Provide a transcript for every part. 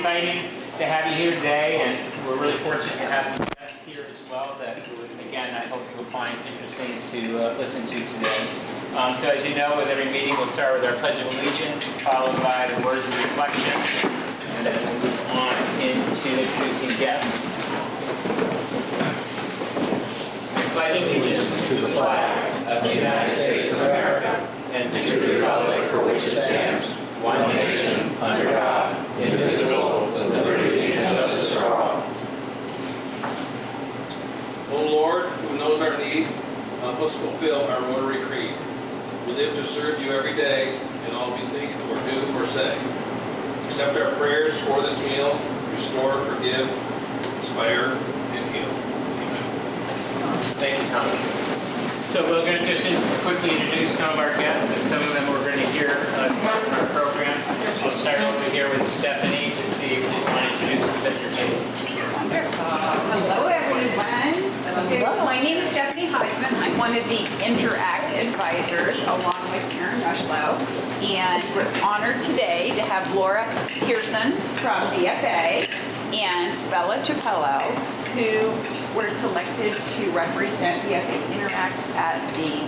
exciting to have you here today, and we're really fortunate to have some guests here as well that, again, I hope you will find interesting to listen to today. So as you know, with every meeting, we'll start with our Pledge of Allegiance, followed by the words of reflection, and then we'll move on into introducing guests. I pledge allegiance to the flag of the United States of America and to the republic for which it stands, one nation, under God, indivisible, with liberty and justice for all. O Lord, who knows our need, help us fulfill our Rotary Creed. We live to serve you every day in all we think or do or say. Accept our prayers for this meal, restore, forgive, inspire, and heal. Thank you, Tom. So we're going to just quickly introduce some of our guests, and some of them we're going to hear in our program. We'll start over here with Stephanie to see if you want to introduce us at your table. Wonderful. Hello, everyone. So my name is Stephanie Hodgman. I'm one of the Interact advisors, along with Karen Rushlow. And we're honored today to have Laura Pearsons from BFA and Bella Capello, who were selected to represent BFA Interact at the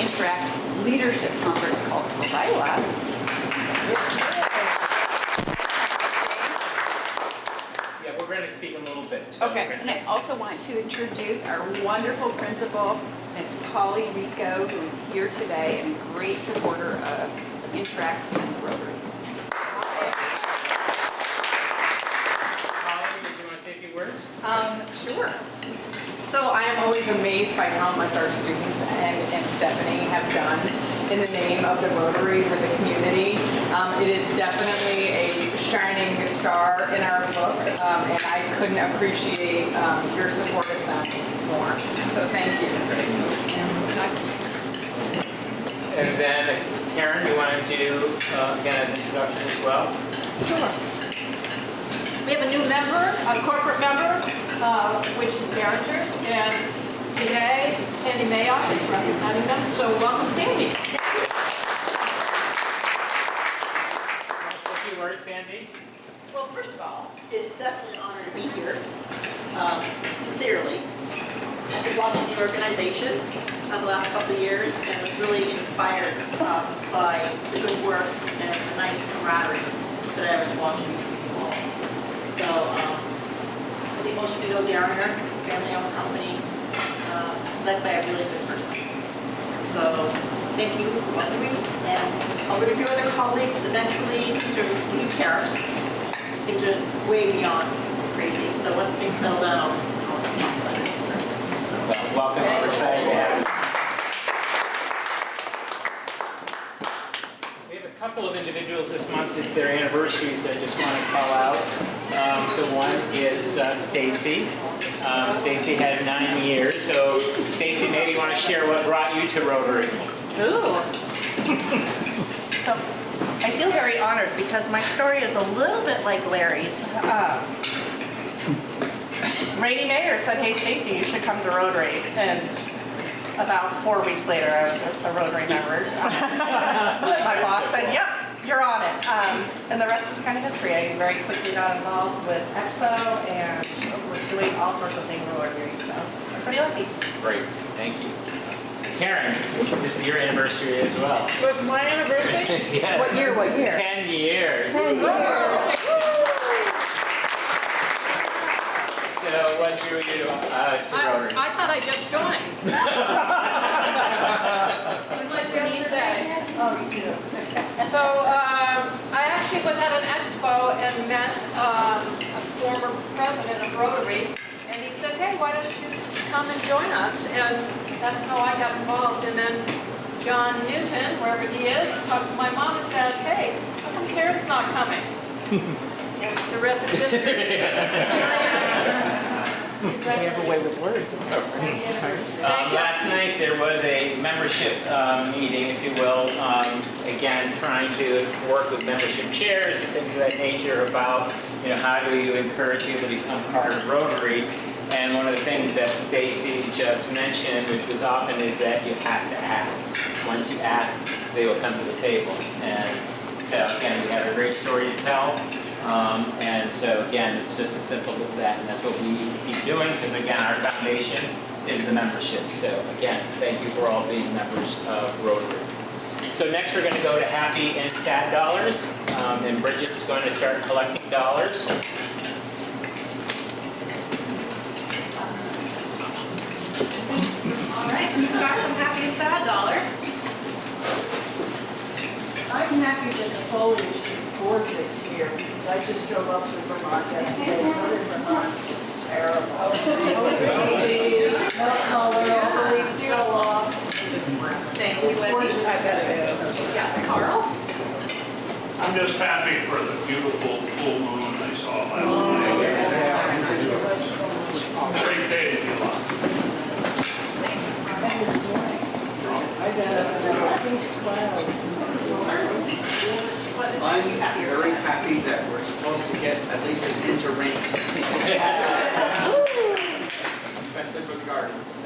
Interact Leadership Conference called Corilla. Yeah, we're going to speak a little bit. So okay, and I also want to introduce our wonderful principal, Ms. Polly Rico, who is here today and a great supporter of Interact and Rotary. Words? Sure. So I am always amazed by how much our students and Stephanie have done in the name of the Rotary for the community. It is definitely a shining star in our book, and I couldn't appreciate your support of them more. So thank you. And then Karen, you want to do again an introduction as well? Sure. We have a new member, a corporate member, which is Derringer, and today Sandy Mayock is representing them. So welcome, Sandy. A few words, Sandy. Well, first of all, it's definitely an honor to be here. Sincerely, I've been watching the organization the last couple of years and was really inspired by the good work and the nice camaraderie that I was watching. So, I think most of you know Derringer, family-owned company, led by a really good person. So, thank you for welcoming, and I'll review other colleagues eventually to new tariffs. Things are way beyond crazy. So once things settle down, I'll talk about this. Well, welcome. We're excited to have you. A couple of individuals this month is their anniversaries I just want to call out. So one is Stacy. Stacy had 9 years. So Stacy, maybe you want to share what brought you to Rotary. Ooh. So I feel very honored because my story is a little bit like Larry's. Rainy Mayor said, "Hey Stacy, you should come to Rotary." And about 4 weeks later, I was a Rotary member. My boss said, "Yep, you're on it." And the rest is kind of history. I very quickly got involved with Expo and was doing all sorts of things in Rotary, so I'm pretty lucky. Great, thank you. Karen, this is your anniversary as well. Was my anniversary? Yes. What year? 10 years. 10 years. So what drew you to Rotary? I thought I just joined. Seems like yesterday. Oh, you do. So I actually was at an expo and met a former president of Rotary, and he said, "Hey, why don't you come and join us?" And that's how I got involved. And then John Newton, wherever he is, talked to my mom and said, "Hey, how come Karen's not coming?" And the rest is history. They have a way with words. Last night there was a membership meeting, if you will, again trying to work with membership chairs and things of that nature about, how do you encourage people to become part of Rotary. And one of the things that Stacy just mentioned, which was often, is that you have to ask. Once you ask, they will come to the table. And so again, we have a great story to tell. And so again, it's just as simple as that, and that's what we keep doing, because again, our foundation is the membership. So again, thank you for all being members of Rotary. So next we're going to go to happy and sad dollars, and Bridget's going to start collecting dollars. All right, who's got some happy and sad dollars? I'm happy that the foliage is gorgeous here, because I just drove up to Vermont yesterday. Southern Vermont is terrible. No color, all the leaves fell off. Thank you, Wendy. Yes, Carl? I'm just happy for the beautiful full moon I saw last night. Great day to be alive. And this morning, I got up and I think clouds. I'm very happy that we're supposed to get at least an inch of rain. Especially for the gardens.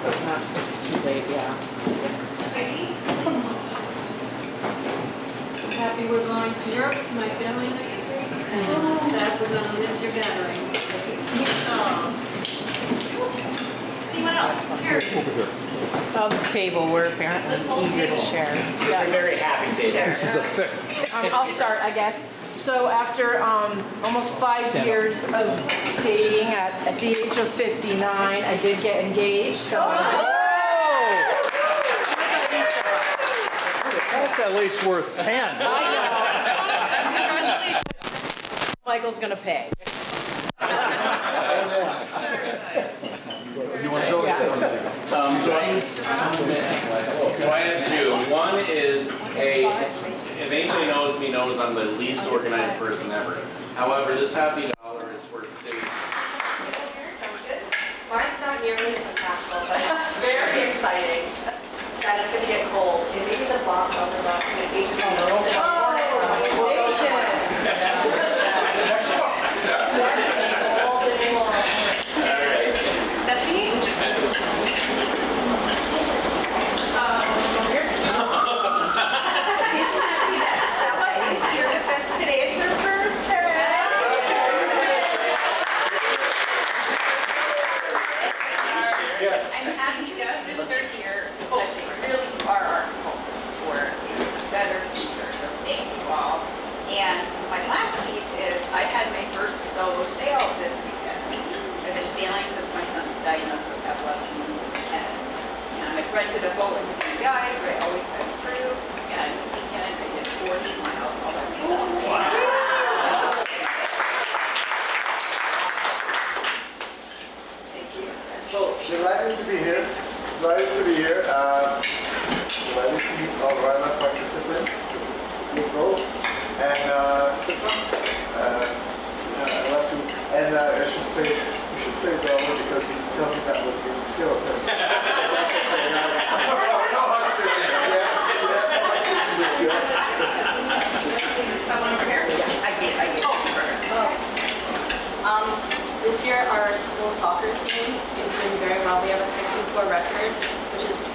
It's too late, yeah. Happy we're going to Europe, see my family next week, and sad we're gonna miss your gathering, the 16th. Anyone else? Here. Oh, this table, we're apparently eager to share. We're very happy to share. This is a fair. I'll start, I guess. So after almost 5 years of dating, at the age of 59, I did get engaged. So That's at least worth 10. I know. Michael's gonna pay. You want to go? So I have two. One is if anybody knows me knows I'm the least organized person ever. However, this happy dollar is for Stacy. Mine's not nearly as impactful, but very exciting that it's going to get cold. And maybe the box on the box and the Asian Stephanie? She's here with us today. It's her birthday. I'm happy your sisters are here because they really are our hope for a better future. So thank you all. And my last piece is I had my first solo sail this weekend. I've been sailing since my son was diagnosed with epilepsy when he was 10. And I've rented a boat with you guys, but I always had crew. And this weekend I did 40 miles all by myself. Thank you. So, delighted to be here. Delighted to be here. Delighted to meet all of our participants. Nico and Sissa. I love to. And I should play. You should play drama because you tell me that was being filmed. That's okay. No hard feelings. This year, our school soccer team is doing very well. We have a 6-4 record, which is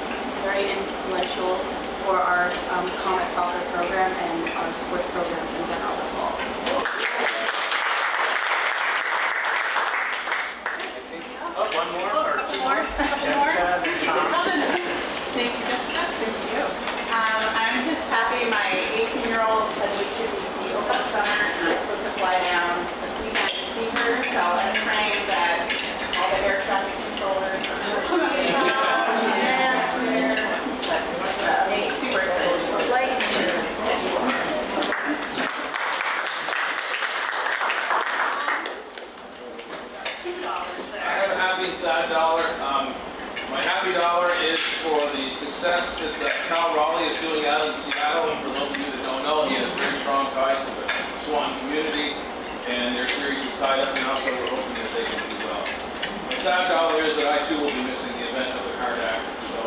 very influential for our Comet soccer program and our sports programs in general as well. One more or two more? Jessica, Thank you, Jessica. Thank you. I'm just happy my 18-year-old had moved to DC over the summer and I was supposed to fly down this weekend to see her. So I'm praying that all the air traffic controllers are super excited. Like, I have a happy and sad dollar. My happy dollar is for the success that Cal Raleigh is doing out in Seattle. And for those of you that don't know, he has very strong ties to the Swan community, and their series is tied up now, so we're hoping that they can do well. My sad dollar is that I too will be missing the event of the card act. So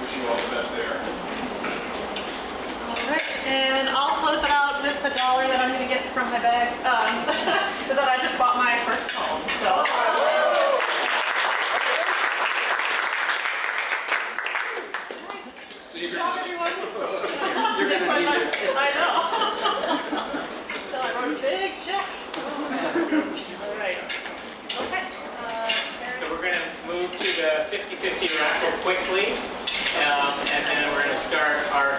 wish you all the best there. all right, and I'll close it out with the dollar that I'm going to get from my bag, is that I just bought my first home. So. See you. Good job, everyone. You're going to see you. I know. Peter Apple quickly, and then we're going to start our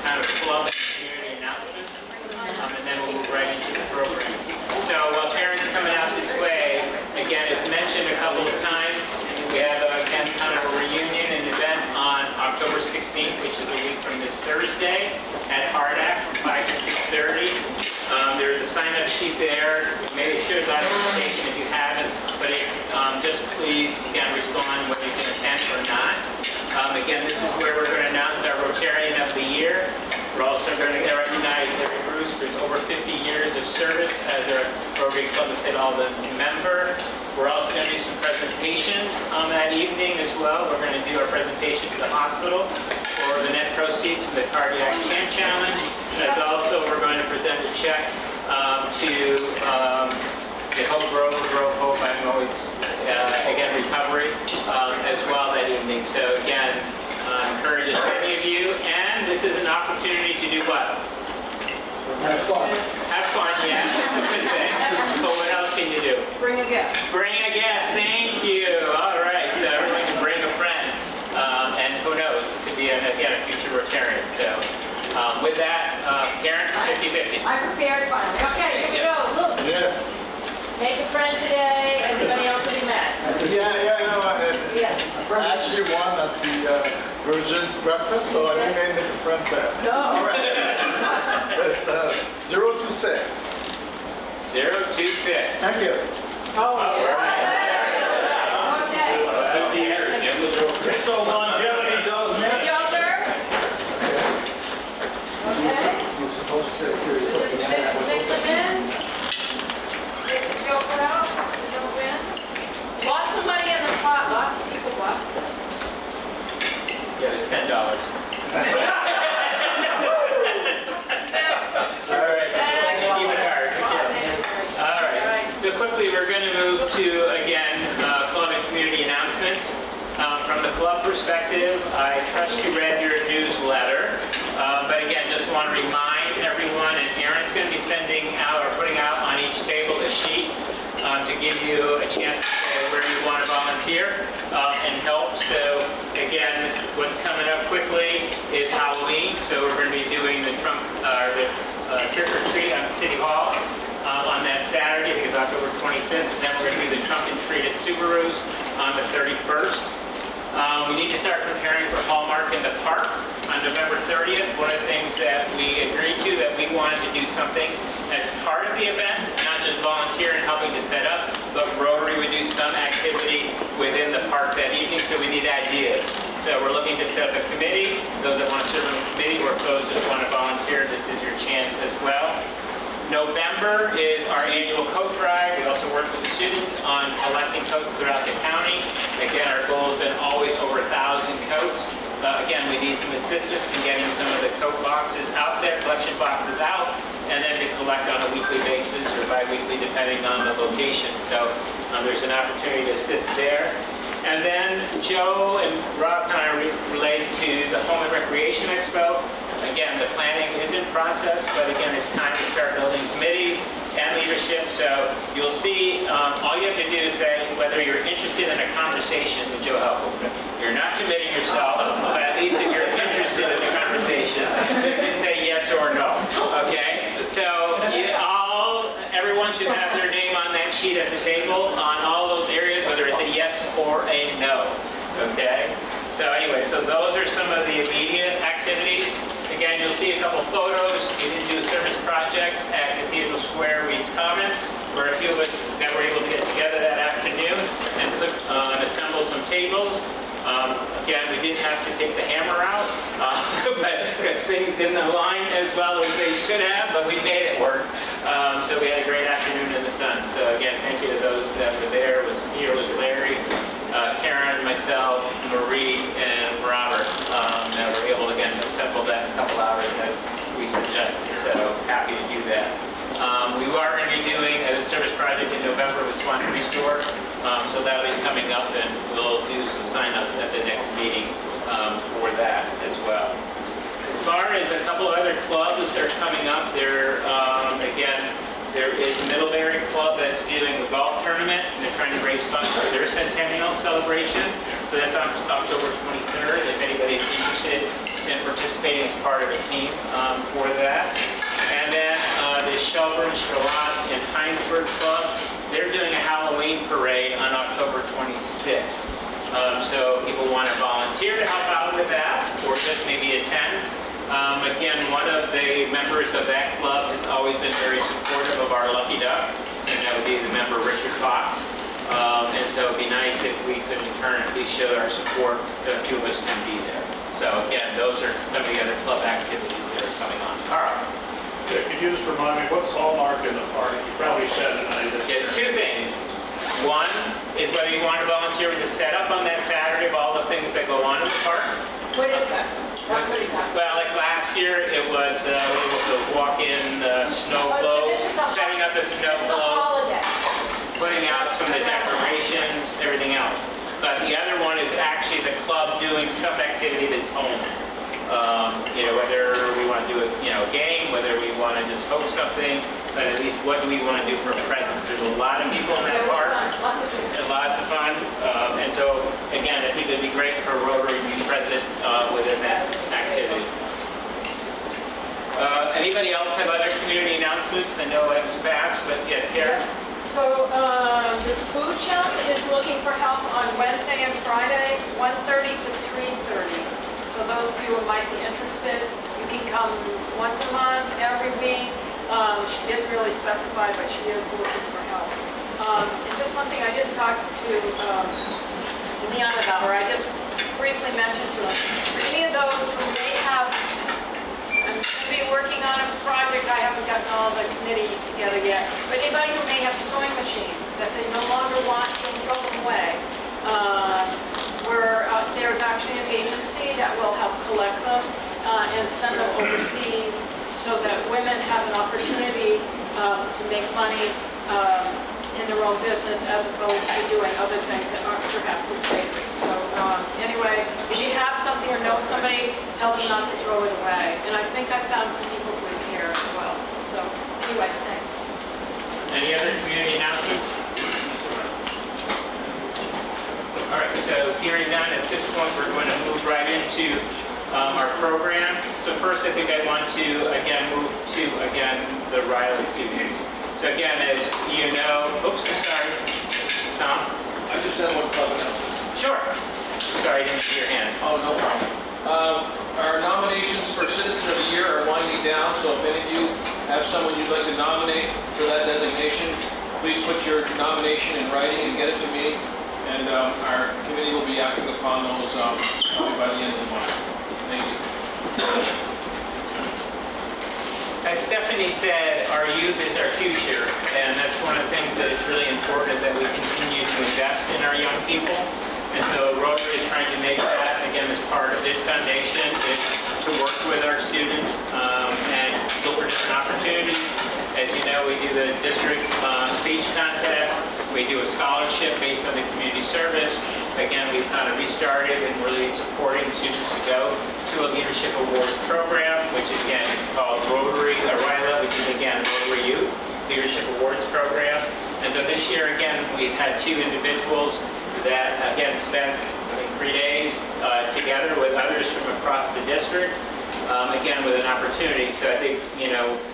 kind of club and community announcements, and then we'll move right into the program. So while Karen's coming out this way, again, as mentioned a couple of times, we have, again, kind of a reunion and event on October 16th, which is a week from this Thursday, at Hardack from 5 to 6:30. There's a sign-up sheet there. Maybe it shows on the invitation if you haven't, but just please, again, respond whether you can attend or not. Again, this is where we're going to announce our Rotarian of the Year. We're also going to recognize Larry Bruce for his over 50 years of service as a Rotary Club of St. Albans member. We're also going to do some presentations that evening as well. We're going to do our presentation to the hospital for the net proceeds from the Cardiac Champ Challenge. As also, we're going to present a check to the Hope Grow Hope, I'm always, again, recovery as well that evening. So again, encourage as many of you, and this is an opportunity to do what? Have fun. Have fun, yes, it's a good thing. But what else can you do? Bring a gift. Bring a gift, thank you. All right, so everyone can bring a friend. And who knows, it could be, again, a future Rotarian. So with that, Karen, 50-50. I prepared finally. Okay, here we go. Look, Yes. make a friend today. Everybody else will be mad. No, Yeah. I actually won at the Virgin's breakfast, so I think I made a friend there. No. All right. It's 026. 026. Thank you. Oh, yeah. Okay. 50 years, So longevity does Thank matter. you, Alder. Okay. You're supposed to say seriously. Just mix them in. Take the joker out. You don't win. Lots of money in the pot. Lots of people watch. Yeah, there's $10. All right, keep the card. All right, so quickly we're going to move to, again, club and community announcements. From the club perspective, I trust you read your newsletter, but again, just want to remind everyone, and Aaron's going to be sending out or putting out on each table a sheet to give you a chance to say where you want to volunteer and help. So again, what's coming up quickly is Halloween, so we're going to be doing the trick or treat on City Hall on that Saturday, I think it's October 25th, and then we're going to do the trunk and treat at Subaru's on the 31st. We need to start preparing for Hallmark in the Park on November 30th. One of the things that we agreed to, that we wanted to do something as part of the event, not just volunteer and helping to set up, but Rotary would do some activity within the park that evening, so we need ideas. So we're looking to set up a committee. Those that want to serve on the committee, or if those just want to volunteer, this is your chance as well. November is our annual coat drive. We also work with the students on collecting coats throughout the county. Again, our goal has been always over 1,000 coats. Again, we need some assistance in getting some of the coat boxes out there, collection boxes out, and then to collect on a weekly basis or bi-weekly depending on the location. So there's an opportunity to assist there. And then Joe and Rob kind of relate to the Home and Recreation Expo. Again, the planning is in process, but again, it's time to start building committees and leadership. So you'll see, all you have to do is say whether you're interested in a conversation with Joe Halpern. You're not committing yourself, but at least if you're interested in the conversation, you can say yes or no, okay? So everyone should have their name on that sheet at the table on all those areas, whether it's a yes or a no, okay? So anyway, so those are some of the immediate activities. Again, you'll see a couple photos. We did do a service project at Cathedral Square, Reeds Common, where a few of us that were able to get together that afternoon and assemble some tables. Again, we didn't have to take the hammer out, because things didn't align as well as they should have, but we made it work. So we had a great afternoon in the sun. So again, thank you to those that were there. Here was Larry, Karen, myself, Marie, and Robert that were able to, again, assemble that in a couple hours as we suggested. So happy to do that. We are going to be doing a service project in November with Swan Restore. So that'll be coming up, and we'll do some sign-ups at the next meeting for that as well. As far as a couple of other clubs that are coming up, again, there is Middle Middlebury Club that's doing a golf tournament, and they're trying to raise funds for their centennial celebration. So that's on October 23rd, if anybody's interested in participating as part of a team for that. And then the Shelburne, Charlotte, and Heinsberg Club, they're doing a Halloween parade on October 26th. So people want to volunteer to help out with that, or just maybe attend. Again, one of the members of that club has always been very supportive of our Lucky Ducks, and that would be the member Richard Fox. And so it'd be nice if we could in turn at least show our support that a few of us can be there. So again, those are some of the other club activities that are coming on. Carl. Yeah, could you just remind me, what's hallmark in the park? You probably said it, I didn't. Okay, two things. One is whether you want to volunteer with the setup on that Saturday of all the things that go on in the park. What is that? Well, like last year, it was able to walk in snow globe, setting up the snow globe, putting out some of the decorations, everything else. But the other one is actually the club doing some activity of its own. Whether we want to do a game, whether we want to just host something, but at least what do we want to do for presents? There's a lot of people in that park, and lots of fun. And so, again, I think it'd be great for Rotary to be present within that activity. Anybody else have other community announcements? I know it was fast, but yes, Karen? So the food shelf is looking for help on Wednesday and Friday, 1:30 to 3:30. So those of you who might be interested, you can come once a month, every week. She didn't really specify, but she is looking for help. And just something I didn't talk to Leon about, or I just briefly mentioned to him. For any of those who may have, I'm going to be working on a project, I haven't gotten all the committee together yet, but anybody who may have sewing machines that they no longer want to throw them away, there's actually an agency that will help collect them and send them overseas so that women have an opportunity to make money in their own business as opposed to doing other things that aren't perhaps as sacred. So anyway, if you have something or know somebody, tell them not to throw it away. And I think I found some people who are here as well. So anyway, thanks. Any other community announcements? All right, so hearing none, at this point, we're going to move right into our program. So first, I think I want to, again, move to, the Riley students. So again, as you know, oops, sorry, Tom? I just had one comment. Sure. Sorry, I didn't see your hand. Oh, no problem. Our nominations for Citizen of the Year are winding down, so if any of you have someone you'd like to nominate for that designation, please put your nomination in writing and get it to me. And our committee will be acting upon those probably by the end of the month. Thank you. As Stephanie said, our youth is our future, and that's one of the things that is really important is that we continue to invest in our young people. And so Rotary is trying to make that, again, as part of its foundation, is to work with our students and look for different opportunities. As you know, we do the district's speech contest. We do a scholarship based on the community service. Again, we've kind of restarted and really supporting students to go to a leadership awards program, which again is called Rotary RILA, which is again Rotary Youth Leadership Awards Program. And so this year, again, we've had two individuals that again spent 3 days together with others from across the district, again with an opportunity. So I think,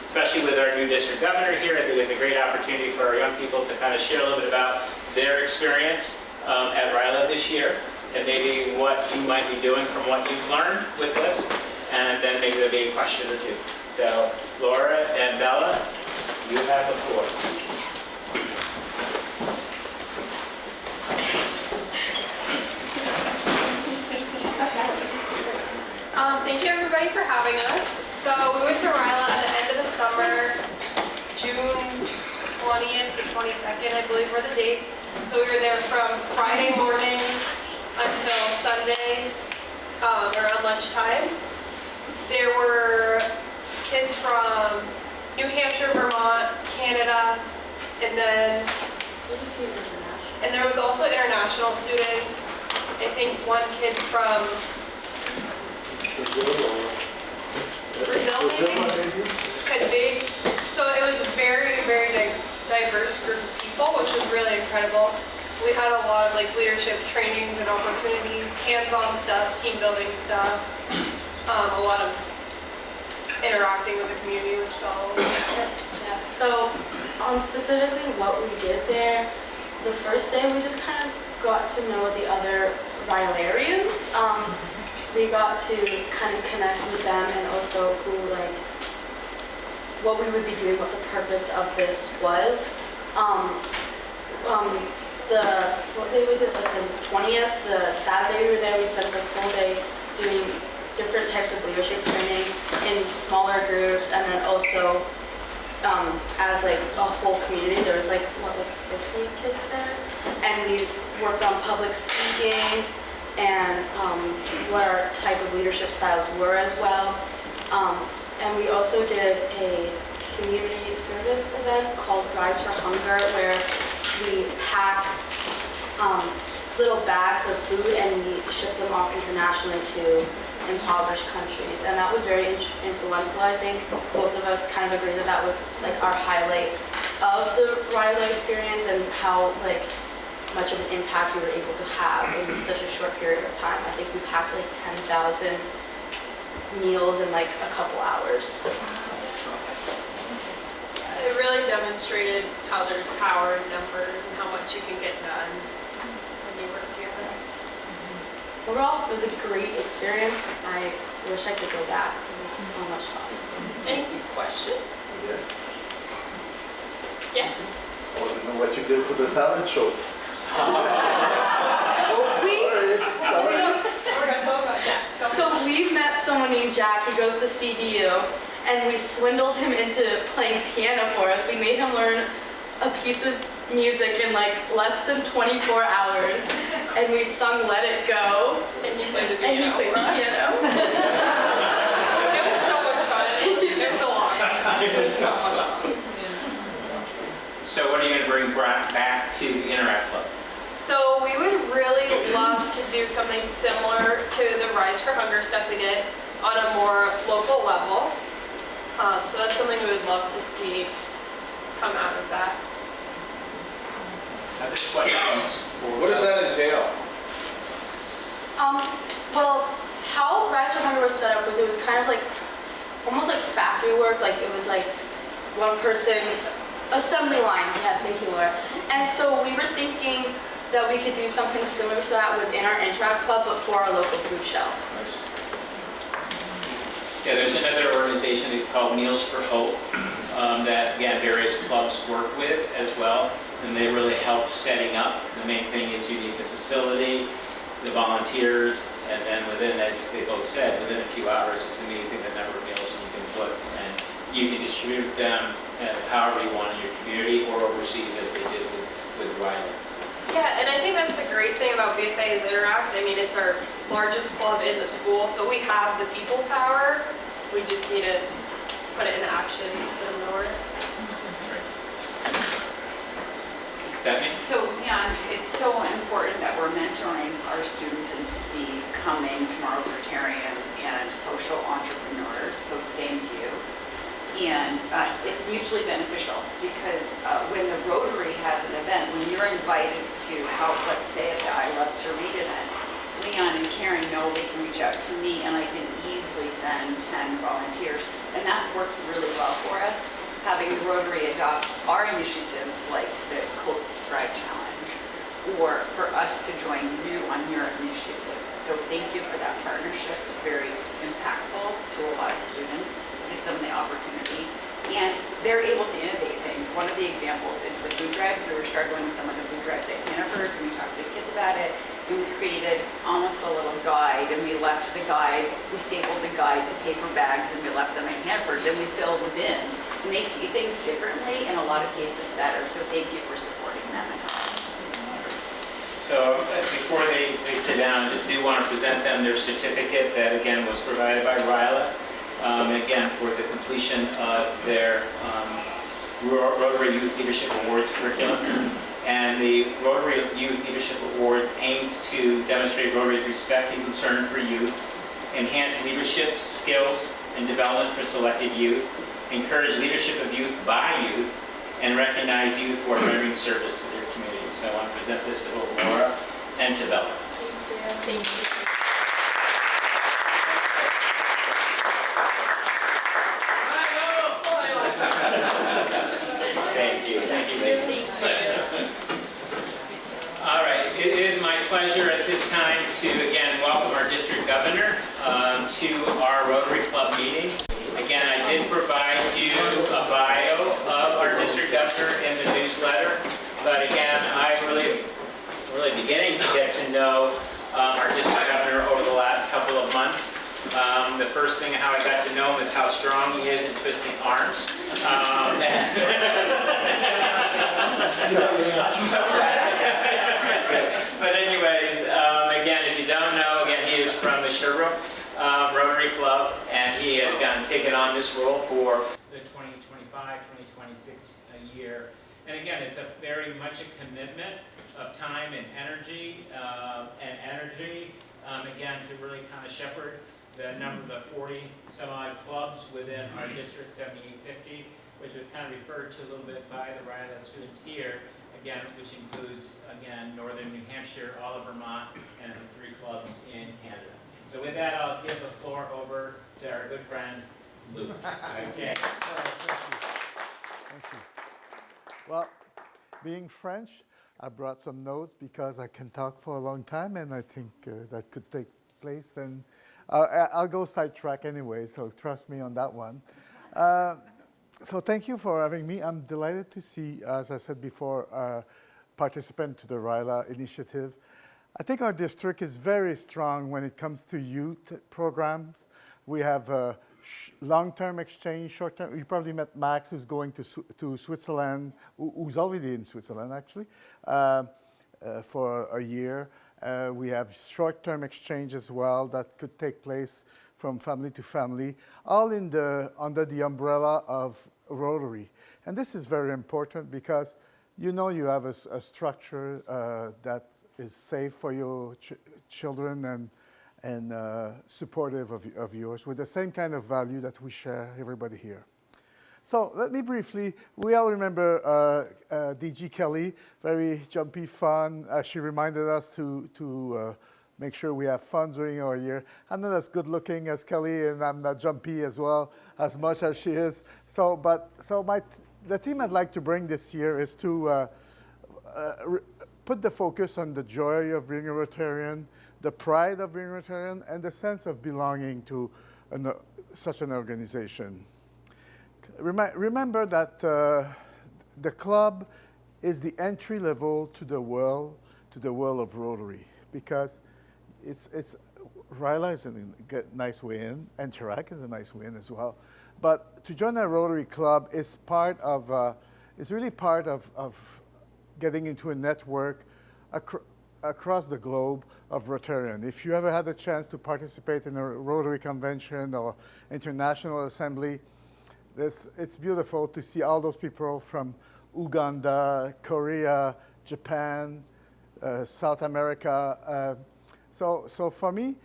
especially with our new district governor here, I think it's a great opportunity for our young people to kind of share a little bit about their experience at RILA this year, and maybe what you might be doing from what you've learned with this, and then maybe there'll be a question or two. So Laura and Bella, you have the floor. Thank you everybody for having us. So we went to RILA at the end of the summer, June 20th to 22nd, I believe were the dates. So we were there from Friday morning until Sunday around lunchtime. There were kids from New Hampshire, Vermont, Canada, and there was also international students. I think one kid from Brazil maybe? Could be. So it was very, very diverse diverse group of people, which was really incredible. We had a lot of like leadership trainings and opportunities, hands-on stuff, team building stuff, a lot of interacting with the community, which felt a little bit. Yeah, so on specifically what we did there, the first day we just kind of got to know the other Rylarians. We got to kind of connect with them and also who like what we would be doing, what the purpose of this was. What day was it? Like the 20th, the Saturday we were there, we spent the full day doing different types of leadership training in smaller groups, and then also as like a whole community. There was like 50 kids there, and we worked on public speaking and what our type of leadership styles were as well. And we also did a community service event called Rise for Hunger, where we pack little bags of food and we ship them off internationally to impoverished countries. And that was very influential, I think. Both of us kind of agreed that that was like our highlight of the Riley experience and how like much of an impact we were able to have in such a short period of time. I think we packed like 10,000 meals in like a couple hours. It really demonstrated how there's power in numbers and how much you can get done when you work together. Overall, it was a great experience. I wish I could go back. It was so much fun. Any questions? Yes. Yeah. I want to know what you did for the talent show. Sorry. We're going to talk about Jack. So we met someone named Jack. He goes to CBU, and we swindled him into playing piano for us. We made him learn a piece of music in like less than 24 hours, and we sung Let It Go. And he played the piano. And he played the piano. It was so much fun. It was a lot. It was so much fun. So what are you going to bring back to the Interact Club? So we would really love to do something similar to the Rise for Hunger stuff we did on a more local level. So that's something we would love to see come out of that. Other questions? What does that entail? Well, how Rise for Hunger was set up was it was kind of like almost like factory work. Like it was like one person's assembly line. Yes, thank you, Laura. And so we were thinking that we could do something similar to that within our Interact Club, but for our local food shelf. Yeah, there's another organization that's called Meals for Hope that, again, various clubs work with as well, and they really help setting up. The main thing is you need the facility, the volunteers, and then within, as they both said, within a few hours, it's amazing the number of meals you can put, and you can distribute them however you want in your community or overseas, as they did with Riley. Yeah, and I think that's the great thing about BFA's Interact. I mean, it's our largest club in the school, so we have the people power. We just need to put it into action and put them to work. Stephanie? So, yeah, it's so important that we're mentoring our students into becoming tomorrow's Rotarians and social entrepreneurs, so thank you. And it's mutually beneficial because when the Rotary has an event, when you're invited to help, let's say at the I Love to Read event, Leon and Karen know they can reach out to me and I can easily send 10 volunteers. And that's worked really well for us, having the Rotary adopt our initiatives like the Cold Thrive Challenge, or for us to join you on your initiatives. So thank you for that partnership. It's very impactful to a lot of students. Gives them the opportunity, and they're able to innovate things. One of the examples is the food drives. We were struggling with some of the food drives at Hannaford's, and we talked to the kids about it, and we created almost a little guide, and we left the guide, we stapled the guide to paper bags, and we left them at Hannaford's, and we filled them in, and they see things differently, in a lot of cases better, so thank you for supporting them and us. So before they sit down, I just do want to present them their certificate that, again, was provided by Ryla. Again, for the completion of their Rotary Youth Leadership Awards curriculum. And the Rotary Youth Leadership Awards aims to demonstrate Rotary's respect and concern for youth, enhance leadership skills and development for selected youth, encourage leadership of youth by youth, and recognize youth who are rendering service to their community. So I want to present this to both Laura and to Bella. Thank you. Thank you, ladies. All right, it is my pleasure at this time to again welcome our district governor to our Rotary Club meeting. Again, I did provide you a bio of our district governor in the newsletter, but again, I'm really beginning to get to know our district governor over the last couple of months. The first thing how I got to know him is how strong he is in twisting arms. But anyways, again, if you don't know, again, he is from the Sherbrooke Rotary Club, and he has taken on this role for the 2025-2026 year. And again, it's very much a commitment of time and energy, again, to really kind of shepherd the 40 some odd clubs within our district 7850, which is kind of referred to a little bit by the RILA students here, again, which includes, again, northern New Hampshire, all of Vermont, and 3 clubs in Canada. So with that, I'll give the floor over to our good friend, Luke. Okay. Thank you. Well, being French, I brought some notes because I can talk for a long time, and I think that could take place. And I'll go sidetrack anyway, so trust me on that one. So thank you for having me. I'm delighted to see, as I said before, participant to the RILA initiative. I think our district is very strong when it comes to youth programs. We have long-term exchange, short-term. You probably met Max, who's going to Switzerland, who's already in Switzerland, actually, for a year. We have short-term exchange as well that could take place from family to family, all under the umbrella of Rotary. And this is very important because you have a structure that is safe for your children and supportive of yours with the same kind of value that we share, everybody here. So let me briefly, we all remember DG Kelly, very jumpy, fun. She reminded us to make sure we have fun during our year. I'm not as good looking as Kelly, and I'm not jumpy as well, as much as she is. The theme I'd like to bring this year is to put the focus on the joy of being a Rotarian, the pride of being a Rotarian, and the sense of belonging to such an organization. Remember that the club is the entry level to the world of Rotary, because RILA is a nice way in, and Interact is a nice way in as well. But to join a Rotary club is really part of getting into a network across the globe of Rotarian. If you ever had a chance to participate in a Rotary convention or international assembly, it's beautiful to see all those people from Uganda, Korea, Japan, South America. So for me,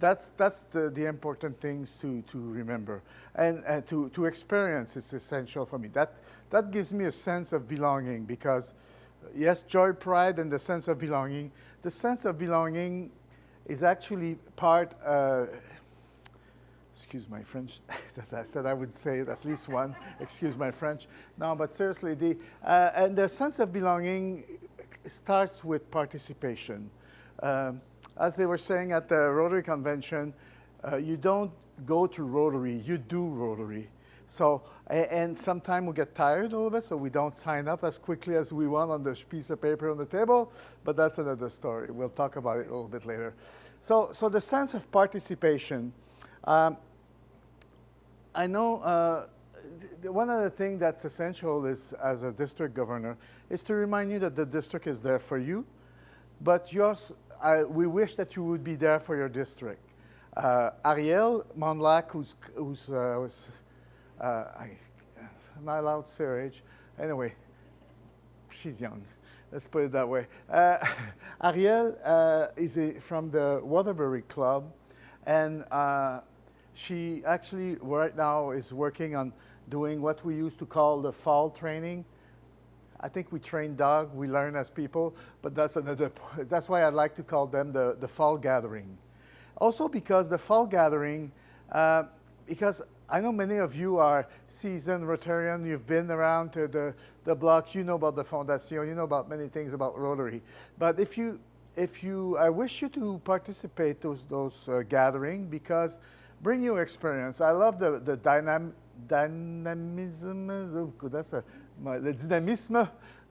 that's the important things to remember. And to experience is essential for me. That gives me a sense of belonging because, yes, joy, pride, and the sense of belonging. The sense of belonging is actually part, excuse my French, as I said I would say at least one, excuse my French. No, but seriously, and the sense of belonging starts with participation. As they were saying at the Rotary Convention, you don't go to Rotary, you do Rotary. So, and sometimes we get tired a little bit, so we don't sign up as quickly as we want on this piece of paper on the table, but that's another story. We'll talk about it a little bit later. So the sense of participation, I know one of the things that's essential is, as a district governor, is to remind you that the district is there for you, but we wish that you would be there for your district. Ariel Monlac, I'm not allowed to say her age. Anyway, she's young. Let's put it that way. Ariel is from the Waterbury Club, and she actually right now is working on doing what we used to call the fall training. I think we train dog, we learn as people, but that's why I like to call them the fall gathering. Also because the fall gathering, because I know many of you are seasoned Rotarian, you've been around to the block, you know about the Fondation, you know about many things about Rotary. But I wish you to participate those gathering because bring your experience. I love the le dynamisme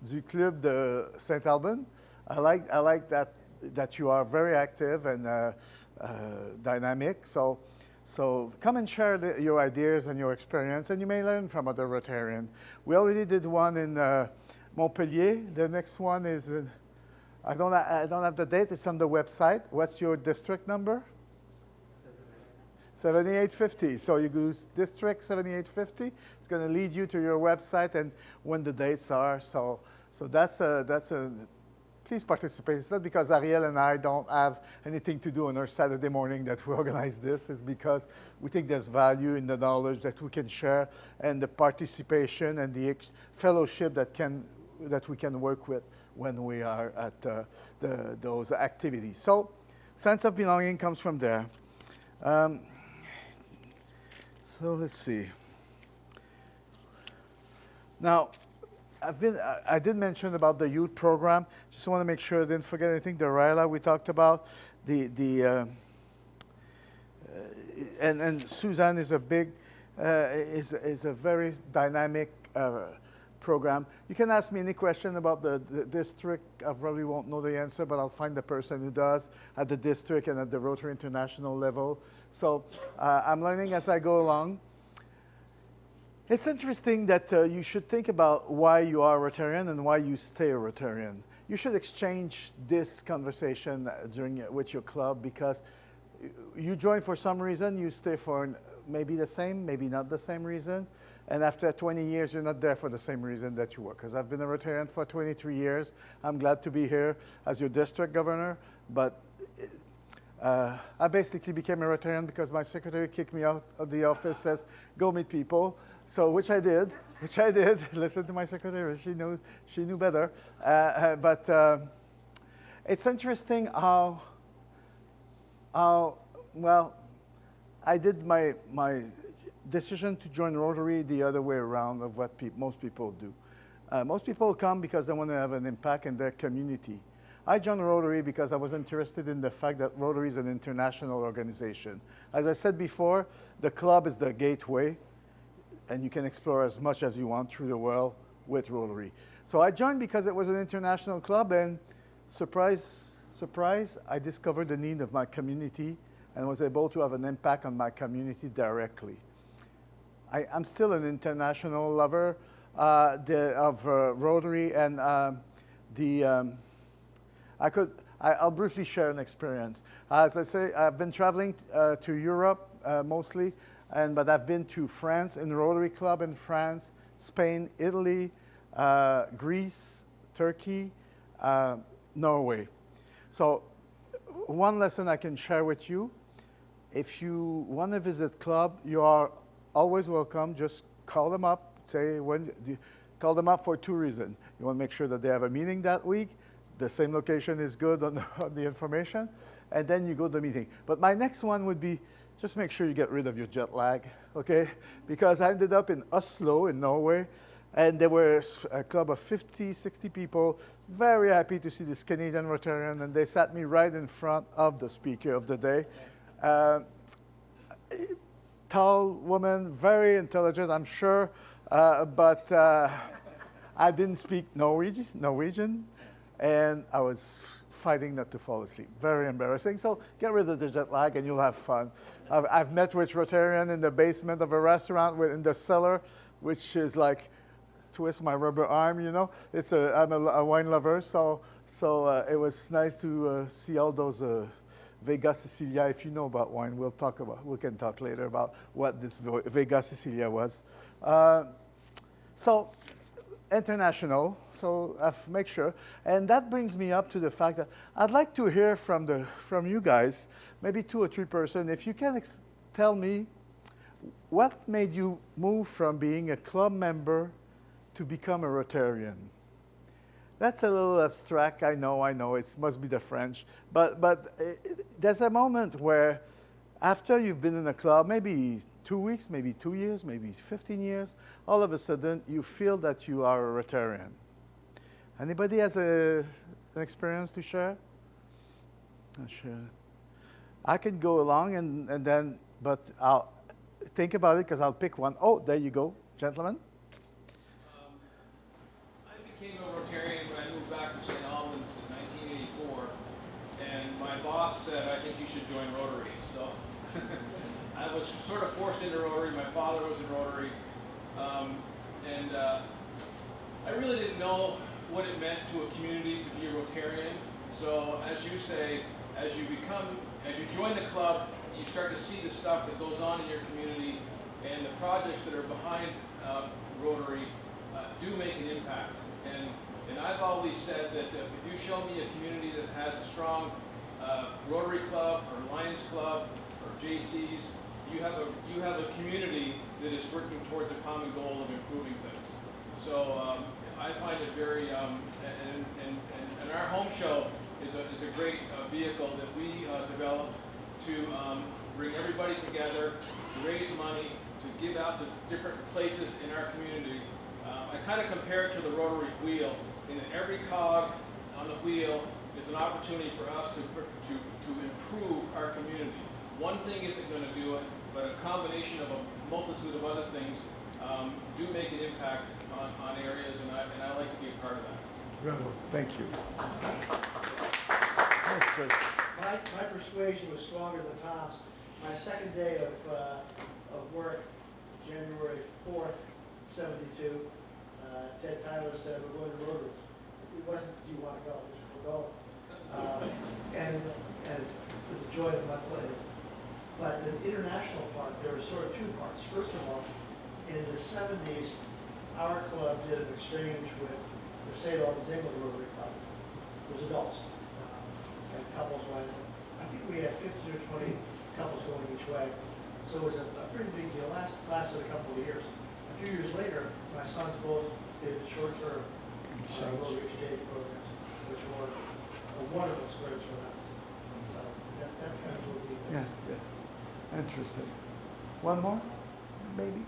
du club de St. Alban. I like that you are very active and dynamic. So come and share your ideas and your experience, and you may learn from other Rotarians. We already did one in Montpellier. The next one is, I don't have the date, it's on the website. What's your district number? 7850. So you go district 7850. It's going to lead you to your website and when the dates are. So that's a please participate. It's not because Ariel and I don't have anything to do on our Saturday morning that we organize this. It's because we think there's value in the knowledge that we can share and the participation and the fellowship that we can work with when we are at those activities. So sense of belonging comes from there. So let's see. Now, I did mention about the youth program. Just want to make sure I didn't forget anything. The RILA we talked about. And Suzanne is a big, is a very dynamic program. You can ask me any question about the district. I probably won't know the answer, but I'll find the person who does at the district and at the Rotary International level. So I'm learning as I go along. It's interesting that you should think about why you are a Rotarian and why you stay a Rotarian. You should exchange this conversation with your club because you join for some reason, you stay for maybe the same, maybe not the same reason. And after 20 years, you're not there for the same reason that you were. Because I've been a Rotarian for 23 years. I'm glad to be here as your district governor. But I basically became a Rotarian because my secretary kicked me out of the office, says, go meet people. So, which I did. Listen to my secretary, she knew better. But it's interesting how well, I did my decision to join Rotary the other way around of what most people do. Most people come because they want to have an impact in their community. I joined Rotary because I was interested in the fact that Rotary is an international organization. As I said before, the club is the gateway, and you can explore as much as you want through the world with Rotary. So I joined because it was an international club, and surprise, surprise, I discovered the need of my community and was able to have an impact on my community directly. I'm still an international lover of Rotary, and I'll briefly share an experience. As I say, I've been traveling to Europe mostly, but I've been to France in Rotary Club in France, Spain, Italy, Greece, Turkey, Norway. So one lesson I can share with you, if you want to visit club, you are always welcome. Just call them up. Call them up for two reasons. You want to make sure that they have a meeting that week. The same location is good on the information. And then you go to the meeting. But my next one would be, just make sure you get rid of your jet lag, okay? Because I ended up in Oslo in Norway, and there were a club of 50, 60 people, very happy to see this Canadian Rotarian, and they sat me right in front of the speaker of the day. Tall woman, very intelligent, I'm sure, but I didn't speak Norwegian, and I was fighting not to fall asleep. Very embarrassing. So get rid of the jet lag and you'll have fun. I've met with Rotarian in the basement of a restaurant in the cellar, which is like twist my rubber arm, you know. I'm a wine lover, so it was nice to see all those Vega Sicilia. If you know about wine, we can talk later about what this Vega Sicilia was. So international, so make sure. And that brings me up to the fact that I'd like to hear from you guys, maybe 2 or 3 persons, if you can tell me what made you move from being a club member to become a Rotarian. That's a little abstract. I know. It must be the French. But there's a moment where, after you've been in a club, maybe 2 weeks, maybe 2 years, maybe 15 years, all of a sudden you feel that you are a Rotarian. Anybody has an experience to share? Not sure. I can go along and then, but I'll think about it because I'll pick one. Oh, there you go, gentlemen. I became a Rotarian when I moved back to St. Albans in 1984, and my boss said, I think you should join Rotary. So I was sort of forced into Rotary. My father was in Rotary, and I really didn't know what it meant to a community to be a Rotarian. So as you say, as you join the club, you start to see the stuff that goes on in your community, and the projects that are behind Rotary do make an impact. And I've always said that if you show me a community that has a strong Rotary Club or Lions Club or JCs, you have a community that is working towards a common goal of improving things. So I find it very, and our home show is a great vehicle that we developed to bring everybody together, to raise money, to give out to different places in our community. I kind of compare it to the Rotary wheel, in that every cog on the wheel is an opportunity for us to improve our community. One thing isn't going to do it, but a combination of a multitude of other things do make an impact on areas, and I like to be a part of that. Wonderful. Thank you. My persuasion was stronger than Tom's. My second day of work, January 4th, 72, Ted Tyler said, we're going to Rotary. It wasn't, do you want to go? It was, we're going. And it was a joy a month later. But the international part, there were sort of two parts. First of all, in the 70s, our club did an exchange with the St. Albans Rotary Club. It was adults. And couples went. I think we had 15 or 20 couples going each way. So it was a pretty big deal. Lasted a couple of years. A few years later, my sons both did short-term Rotary exchange programs, which were a wonderful experience for them. So that kind of moved me. Yes. Interesting. One more, maybe?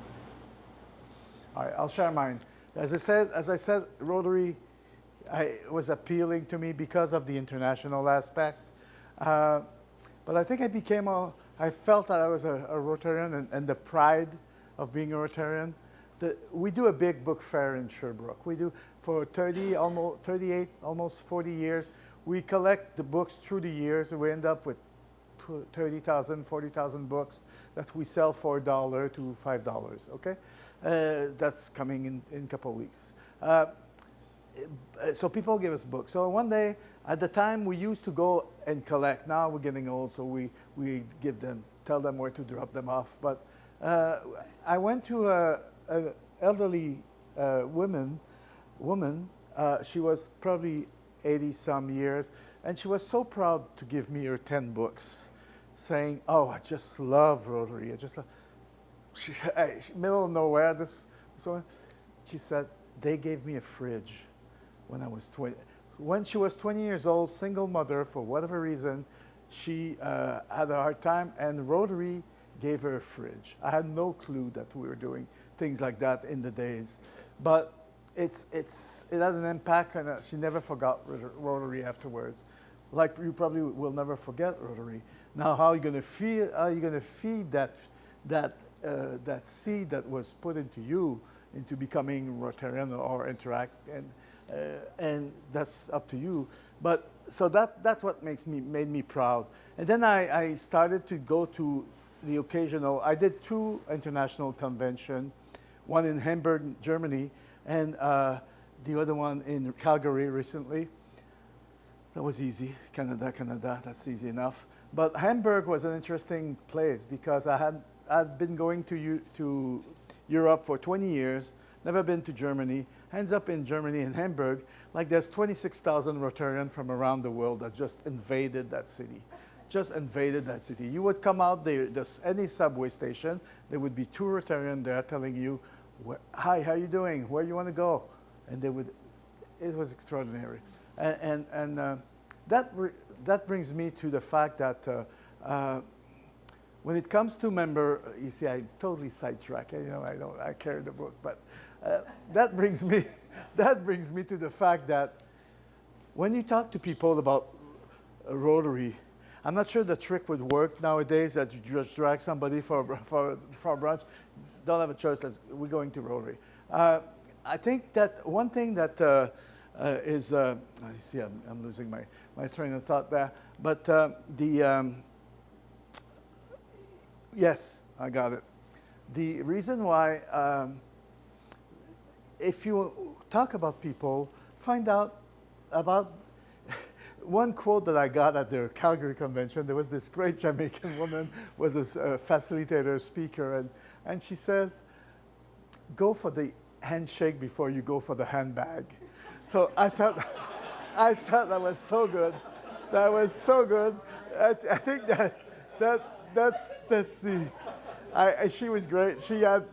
All right, I'll share mine. As I said, Rotary was appealing to me because of the international aspect. But I think I felt that I was a Rotarian, and the pride of being a Rotarian. We do a big book fair in Sherbrooke. We do for 38, almost 40 years. We collect the books through the years, and we end up with 30,000, 40,000 books that we sell for $1 to $5, okay? That's coming in a couple of weeks. So people give us books. So one day, at the time, we used to go and collect. Now we're getting old, so we tell them where to drop them off. But I went to an elderly woman. She was probably 80-some years, and she was so proud to give me her 10 books, saying, "Oh, I just love Rotary. I just love." Middle of nowhere, this one. She said, "They gave me a fridge when I was 20." When she was 20 years old, single mother, for whatever reason, she had a hard time, and Rotary gave her a fridge. I had no clue that we were doing things like that in the days, but it had an impact, and she never forgot Rotary afterwards. Like you probably will never forget Rotary. Now, how are you going to feed that seed that was put into you into becoming Rotarian or Interact, and that's up to you. But so that's what made me proud. And then I started to go to the occasional. I did 2 international conventions, one in Hamburg, Germany, and the other one in Calgary recently. That was easy. Canada, that's easy enough. But Hamburg was an interesting place because I'd been going to Europe for 20 years, never been to Germany. Ends up in Germany, in Hamburg, like there's 26,000 Rotarians from around the world that just invaded that city. You would come out, any subway station, there would be 2 Rotarians there telling you, "Hi, how you doing? Where you want to go?" And it was extraordinary. And that brings me to the fact that when it comes to member, you see, I totally sidetrack. I carry the book, but that brings me to the fact that when you talk to people about Rotary, I'm not sure the trick would work nowadays that you just drag somebody for brunch. Don't have a choice. We're going to Rotary. I think that one thing that is, you see, I'm losing my train of thought there. But yes, I got it. The reason why, if you talk about people, find out about one quote that I got at the Calgary convention. There was this great Jamaican woman, was a facilitator, speaker, and she says, go for the handshake before you go for the handbag. So I thought that was so good. That was so good. I think that's the. She was great. She had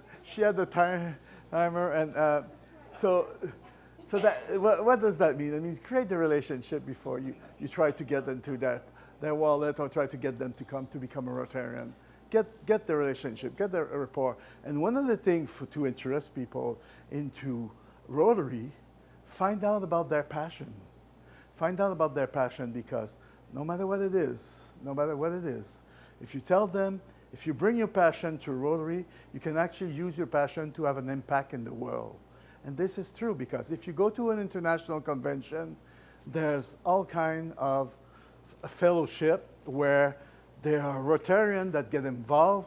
the timer, and so that what does that mean? It means create the relationship before you try to get into their wallet or try to get them to become a Rotarian. Get the relationship, get the rapport. And one of the things to interest people into Rotary, find out about their passion. Find out about their passion, because no matter what it is, if you tell them, if you bring your passion to Rotary, you can actually use your passion to have an impact in the world. And this is true, because if you go to an international convention, there's all kind of fellowship where there are Rotarians that get involved,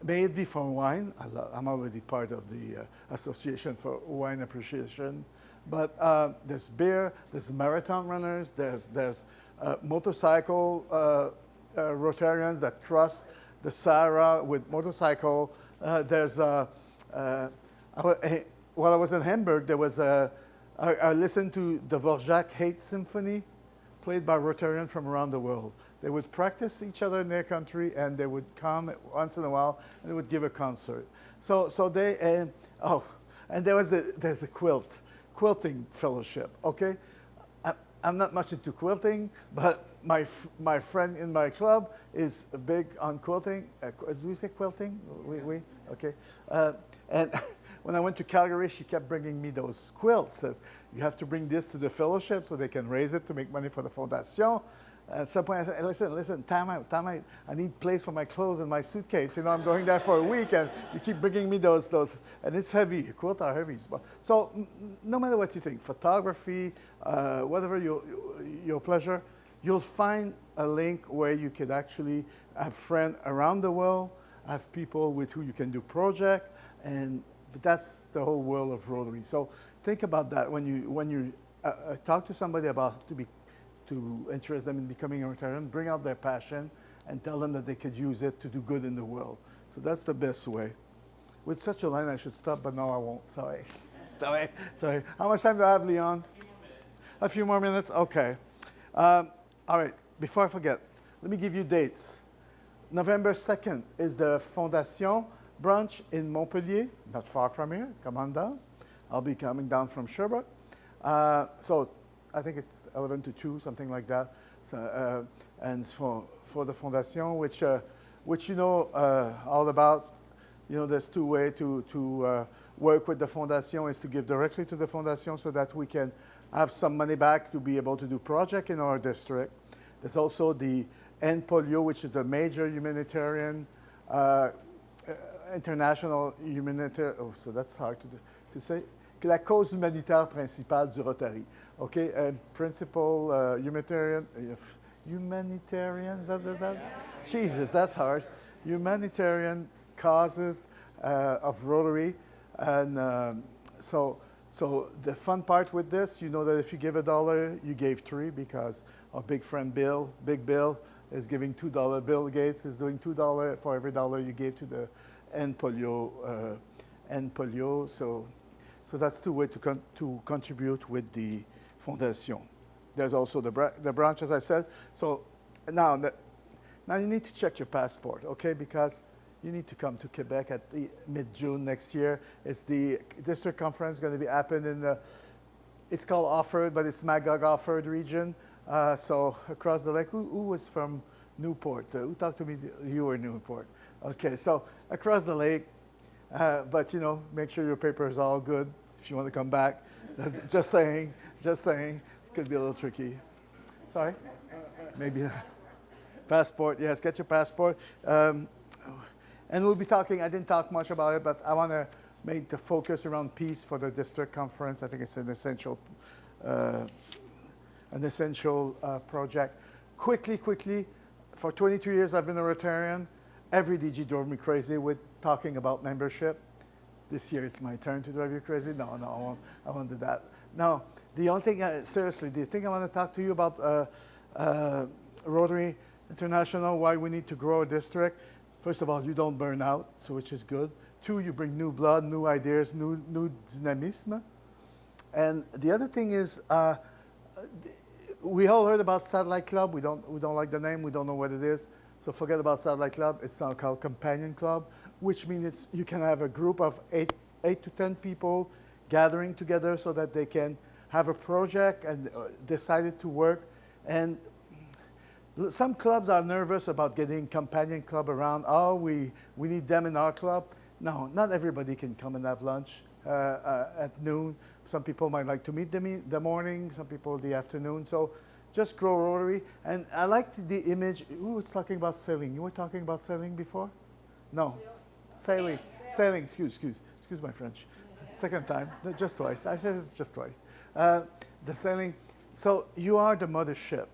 may it be for wine. I'm already part of the Association for Wine Appreciation. But there's beer, there's marathon runners, there's motorcycle Rotarians that cross the Sahara with motorcycle. While I was in Hamburg, there was I listened to the Dvorak Hate Symphony, played by Rotarians from around the world. They would practice each other in their country, and they would come once in a while, and they would give a concert. So they, and there's a quilting fellowship, okay? I'm not much into quilting, but my friend in my club is big on quilting. Do we say quilting? We okay. And when I went to Calgary, she kept bringing me those quilts. Says, you have to bring this to the fellowship so they can raise it to make money for the Fondation. At some point, I said, listen, time out. I need place for my clothes and my suitcase. I'm going there for a week, and you keep bringing me those, and it's heavy. Quilts are heavy. So no matter what you think, photography, whatever your pleasure, you'll find a link where you can actually have friends around the world, have people with who you can do project, but that's the whole world of Rotary. So think about that when you talk to somebody about to interest them in becoming a Rotarian, bring out their passion and tell them that they could use it to do good in the world. So that's the best way. With such a line, I should stop, but no, I won't. Sorry. Sorry. How much time do I have, Leon? A few more minutes? Okay. All right. Before I forget, let me give you dates. November 2nd is the Fondation brunch in Montpellier, not far from here. Come on down. I'll be coming down from Sherbrooke. So I think it's 11 to 2, something like that. So, and for the Fondation, which all about, there's two ways to work with the Fondation, is to give directly to the Fondation so that we can have some money back to be able to do projects in our district. There's also the End Polio, which is the major humanitarian, international humanitarian, so that's hard to say. La cause humanitaire principale du Rotary. Okay, principal humanitarian, is that? Jesus, that's hard. Humanitarian causes of Rotary, and so the fun part with this, that if you give $1, you gave 3, because our big friend Big Bill, is giving $2. Bill Gates is doing $2 for every dollar you gave to the End Polio. So that's two ways to contribute with the Fondation. There's also the branch, as I said. So now you need to check your passport, okay? Because you need to come to Quebec at mid-June next year. It's the district conference going to be happening it's called Offord, but it's Magog Offord region. So across the lake, who was from Newport? Who talked to me? You were Newport. Okay, so across the lake, but you know, make sure your paper is all good if you want to come back. Just saying, it could be a little tricky. Sorry? Maybe passport, yes, get your passport. And we'll be talking, I didn't talk much about it, but I want to make the focus around peace for the district conference. I think it's an essential project. Quickly, for 22 years I've been a Rotarian. Every DG drove me crazy with talking about membership. This year it's my turn to drive you crazy. No, I won't do that. Now, the only thing, seriously, the thing I want to talk to you about Rotary International, why we need to grow a district. First of all, you don't burn out, so which is good. 2, you bring new blood, new ideas, new dynamism. And the other thing is, we all heard about Satellite Club. We don't like the name. We don't know what it is. So forget about Satellite Club. It's now called Companion Club, which means you can have a group of 8 to 10 people gathering together so that they can have a project and decided to work. And some clubs are nervous about getting Companion Club around. Oh, we need them in our club. No, not everybody can come and have lunch at noon. Some people might like to meet them in the morning, some people the afternoon. So just grow Rotary. And I liked the image. Who was talking about sailing? You were talking about sailing before? No. Sailing. Excuse my French. Second time, no, just twice. I said it just twice. The sailing. So you are the mothership.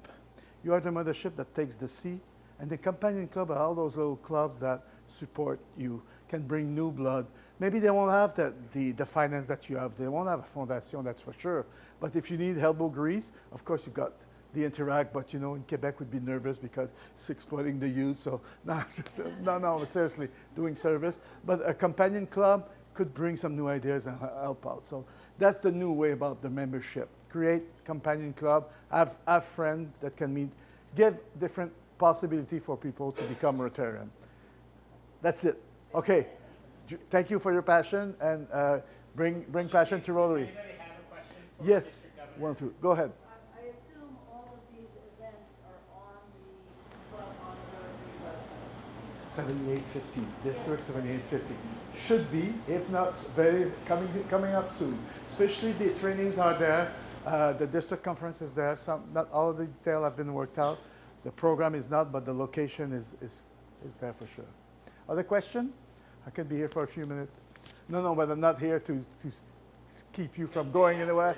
You are the mothership that takes the sea. And the Companion Club are all those little clubs that support you, can bring new blood. Maybe they won't have the finance that you have. They won't have a foundation, that's for sure. But if you need elbow grease, of course you got the Interact, but you know, in Quebec would be nervous because it's exploiting the youth. So no, seriously, doing service. But a Companion Club could bring some new ideas and help out. So that's the new way about the membership. Create Companion Club, have friends that can meet, give different possibility for people to become Rotarian. That's it. Okay. Thank you for your passion and bring passion to Rotary. Anybody have a question? Yes. 1, 2. Go ahead. I assume all of these events are on the club on the Rotary website. 7850, District 7850. Should be, if not, coming up soon. Especially the trainings are there. The district conference is there. Not all of the detail have been worked out. The program is not, but the location is there for sure. Other question? I could be here for a few minutes. No, but I'm not here to keep you from going anywhere.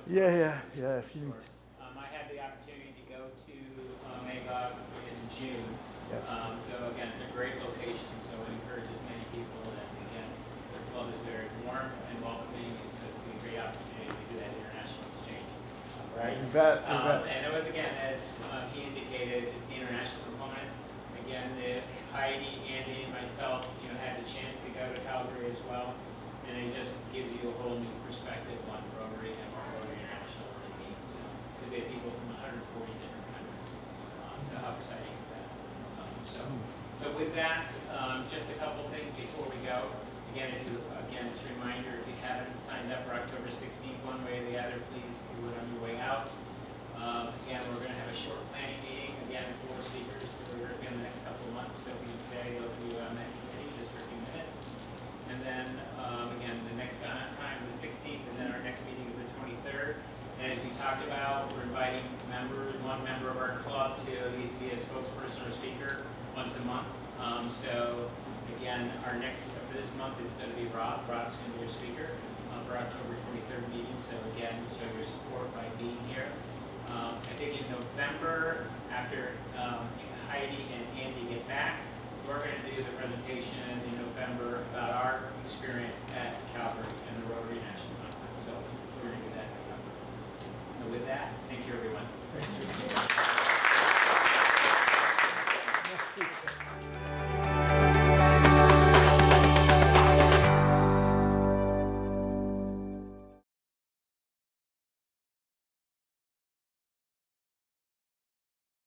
Yeah, if you need. I had the opportunity to go to Magog in June. Yes. So again, it's a great location, so it encourages many people, and again, the club is very warm and welcoming. It's a great opportunity to do that international exchange, right? You bet. And it was, again, as he indicated, it's the international component. Again, Heidi, Andy, and myself, had the chance to go to Calgary as well, and it just gives you a whole new perspective on Rotary and what Rotary International really means. Because we have people from 140 different countries. So how exciting is that? So with that, just a couple things before we go. Again, just a reminder, if you haven't signed up for October 16th, one way or the other, please do it on your way out. Again, we're going to have a short planning meeting. Again, 4 speakers for the next couple of months. So we can say those of you on that committee just for a few minutes. And then again, the next time is the 16th, and then our next meeting is the 23rd. And as we talked about, we're inviting one member of our club to at least be a spokesperson or speaker once a month. So again, our next for this month is going to be Rob. Rob's going to be your speaker for October 23rd meeting. So again, show your support by being here. I think in November, after Heidi and Andy get back, we're going to do the presentation in November about our experience at Calgary and the Rotary National Conference. So we're going to do that in November. So with that, thank you everyone.